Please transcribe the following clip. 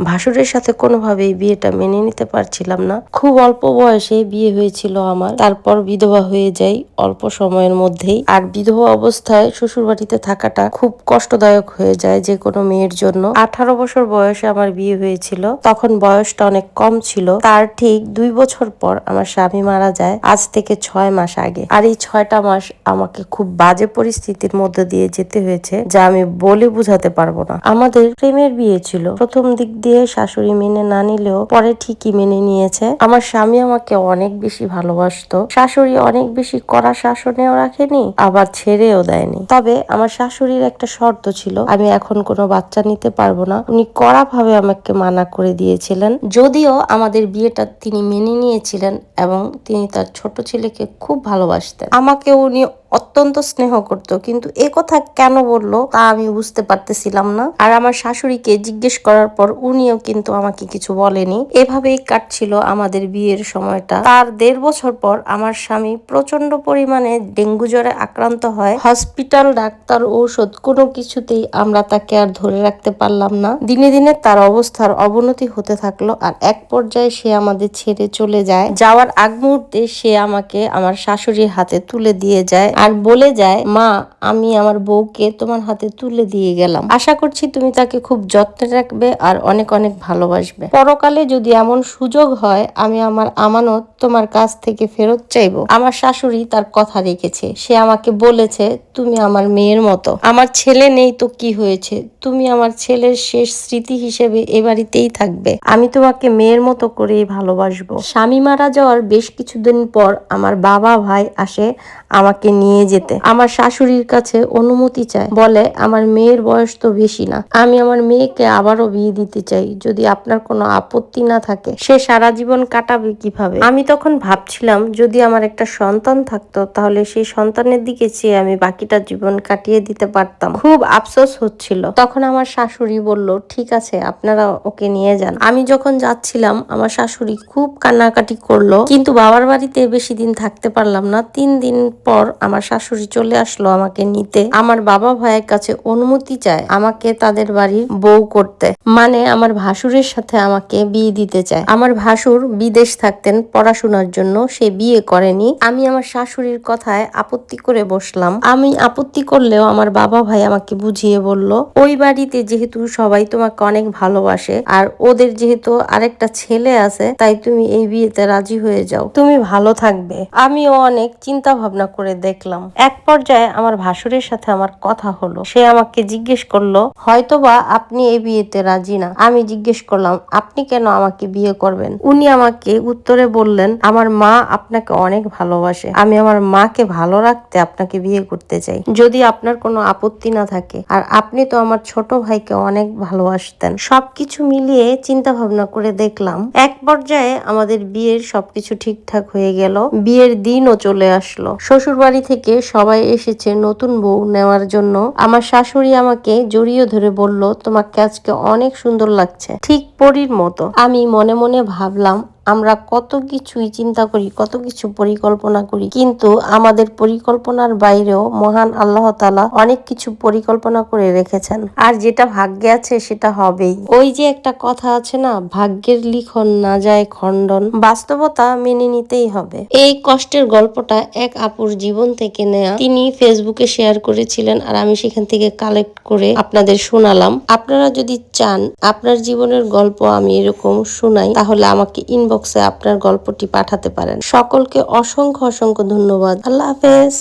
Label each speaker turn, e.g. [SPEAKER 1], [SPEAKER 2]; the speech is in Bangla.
[SPEAKER 1] ভাসুরের সাথে কোনোভাবেই বিয়েটা মেনে নিতে পারছিলাম না। খুব অল্প বয়সে বিয়ে হয়েছিল আমার, তারপর বিধবা হয়ে যাই অল্প সময়ের মধ্যেই। আর বিধবা অবস্থায় শ্বশুর বাড়িতে থাকাটা খুব কষ্টদায়ক হয়ে যায় যে কোনো মেয়ের জন্য। 18 বছর বয়সে আমার বিয়ে হয়েছিল, তখন বয়সটা অনেক কম ছিল। তার ঠিক 2 বছর পর আমার স্বামী মারা যায়, আজ থেকে 6 মাস আগে। আর এই 6টা মাস আমাকে খুব বাজে পরিস্থিতির মধ্যে দিয়ে যেতে হয়েছে, যা আমি বলে বুঝাতে পারবো না। আমাদের প্রেমের বিয়ে ছিল। প্রথম দিক দিয়ে শাশুড়ি মেনে না নিলেও পরে ঠিকই মেনে নিয়েছে। আমার স্বামী আমাকে অনেক বেশি ভালোবাসতো। শাশুড়ি অনেক বেশি কড়া শাসনেও রাখেনি, আবার ছেড়েও দেয়নি। তবে আমার শাশুড়ির একটা শর্ত ছিল, আমি এখন কোনো বাচ্চা নিতে পারবো না। উনি কড়া ভাবে আমাকে মানা করে দিয়েছিলেন। যদিও আমাদের বিয়েটা তিনি মেনে নিয়েছিলেন এবং তিনি তার ছোট ছেলেকে খুব ভালোবাসতেন। আমাকে উনি অত্যন্ত স্নেহ করত, কিন্তু এ কথা কেন বললো তা আমি বুঝতে পারতেছিলাম না। আর আমার শাশুড়িকে জিজ্ঞেস করার পর উনিও কিন্তু আমাকে কিছু বলেনি। এভাবেই কাটছিল আমাদের বিয়ের সময়টা। তার 1.5 বছর পর আমার স্বামী প্রচন্ড পরিমাণে ডেঙ্গু জ্বরে আক্রান্ত হয়। হসপিটাল, ডাক্তার, ঔষধ কোনো কিছুতেই আমরা তাকে আর ধরে রাখতে পারলাম না। দিনে দিনে তার অবস্থার অবনতি হতে থাকলো, আর এক পর্যায়ে সে আমাদের ছেড়ে চলে যায়। যাওয়ার আগ মুহূর্তে সে আমাকে আমার শাশুড়ির হাতে তুলে দিয়ে যায় আর বলে যায়, মা, আমি আমার বউকে তোমার হাতে তুলে দিয়ে গেলাম। আশা করছি তুমি তাকে খুব যত্নে রাখবে আর অনেক অনেক ভালোবাসবে। পরকালে যদি এমন সুযোগ হয়, আমি আমার আমানত তোমার কাছ থেকে ফেরত চাইবো। আমার শাশুড়ি তার কথা রেখেছে। সে আমাকে বলেছে, তুমি আমার মেয়ের মতো। আমার ছেলে নেই তো কি হয়েছে, তুমি আমার ছেলের শেষ স্মৃতি হিসেবে এ বাড়িতেই থাকবে। আমি তোমাকে মেয়ের মতো করেই ভালোবাসবো। স্বামী মারা যাওয়ার বেশ কিছুদিন পর আমার বাবা ভাই আসে আমাকে নিয়ে যেতে। আমার শাশুড়ির কাছে অনুমতি চায়, বলে আমার মেয়ের বয়স তো বেশি না, আমি আমার মেয়েকে আবারও বিয়ে দিতে চাই, যদি আপনার কোনো আপত্তি না থাকে। সে সারা জীবন কাটাবে কিভাবে? আমি তখন ভাবছিলাম, যদি আমার একটা সন্তান থাকতো তাহলে সেই সন্তানের দিকে চেয়ে আমি বাকিটা জীবন কাটিয়ে দিতে পারতাম। খুব আফসোস হচ্ছিল। তখন আমার শাশুড়ি বলল, ঠিক আছে, আপনারা ওকে নিয়ে যান। আমি যখন যাচ্ছিলাম আমার শাশুড়ি খুব কান্নাকাটি করলো, কিন্তু বাবার বাড়িতে বেশি দিন থাকতে পারলাম না। 3 দিন পর আমার শাশুড়ি চলে আসলো আমাকে নিতে। আমার বাবা ভাইয়ের কাছে অনুমতি চায় আমাকে তাদের বাড়ির বউ করতে, মানে আমার ভাসুরের সাথে আমাকে বিয়ে দিতে চায়। আমার ভাসুর বিদেশ থাকতেন পড়াশোনার জন্য, সে বিয়ে করেনি। আমি আমার শাশুড়ির কথায় আপত্তি করে বসলাম। আমি আপত্তি করলেও আমার বাবা ভাই আমাকে বুঝিয়ে বলল, ওই বাড়িতে যেহেতু সবাই তোমাকে অনেক ভালোবাসে আর ওদের যেহেতু আরেকটা ছেলে আছে, তাই তুমি এই বিয়েতে রাজি হয়ে যাও, তুমি ভালো থাকবে। আমিও অনেক চিন্তা ভাবনা করে দেখলাম। এক পর্যায়ে আমার ভাসুরের সাথে আমার কথা হলো। সে আমাকে জিজ্ঞেস করলো, হয়তোবা আপনি এই বিয়েতে রাজি না। আমি জিজ্ঞেস করলাম, আপনি কেন আমাকে বিয়ে করবেন? উনি আমাকে উত্তরে বললেন, আমার মা আপনাকে অনেক ভালোবাসে, আমি আমার মাকে ভালো রাখতে আপনাকে বিয়ে করতে চাই, যদি আপনার কোনো আপত্তি না থাকে। আর আপনি তো আমার ছোট ভাইকে অনেক ভালোবাসতেন। সবকিছু মিলিয়ে চিন্তা ভাবনা করে দেখলাম। এক পর্যায়ে আমাদের বিয়ের সবকিছু ঠিকঠাক হয়ে গেল। বিয়ের দিনও চলে আসলো। শ্বশুর বাড়ি থেকে সবাই এসেছে নতুন বউ নেওয়ার জন্য। আমার শাশুড়ি আমাকে জড়িয়ে ধরে বলল, তোমাকে আজকে অনেক সুন্দর লাগছে, ঠিক পরীর মতো। আমি মনে মনে ভাবলাম, আমরা কত কিছুই চিন্তা করি, কত কিছু পরিকল্পনা করি, কিন্তু আমাদের পরিকল্পনার বাইরেও মহান আল্লাহ তাআলা অনেক কিছু পরিকল্পনা করে রেখেছেন। আর যেটা ভাগ্যে আছে সেটা হবেই। ওই যে একটা কথা আছে না, ভাগ্যের লিখন না যায় খণ্ডন, বাস্তবতা মেনে নিতেই হবে। এই কষ্টের গল্পটা এক আপুর জীবন থেকে নেয়া। তিনি ফেসবুকে শেয়ার করেছিলেন আর আমি সেখান থেকে কালেক্ট করে আপনাদের শোনালাম। আপনারা যদি চান আপনার জীবনের গল্প আমি এরকম শোনাই, তাহলে আমাকে ইনবক্সে আপনার গল্পটি পাঠাতে পারেন। সকলকে অসংখ্য অসংখ্য ধন্যবাদ। আল্লাহ হাফেজ।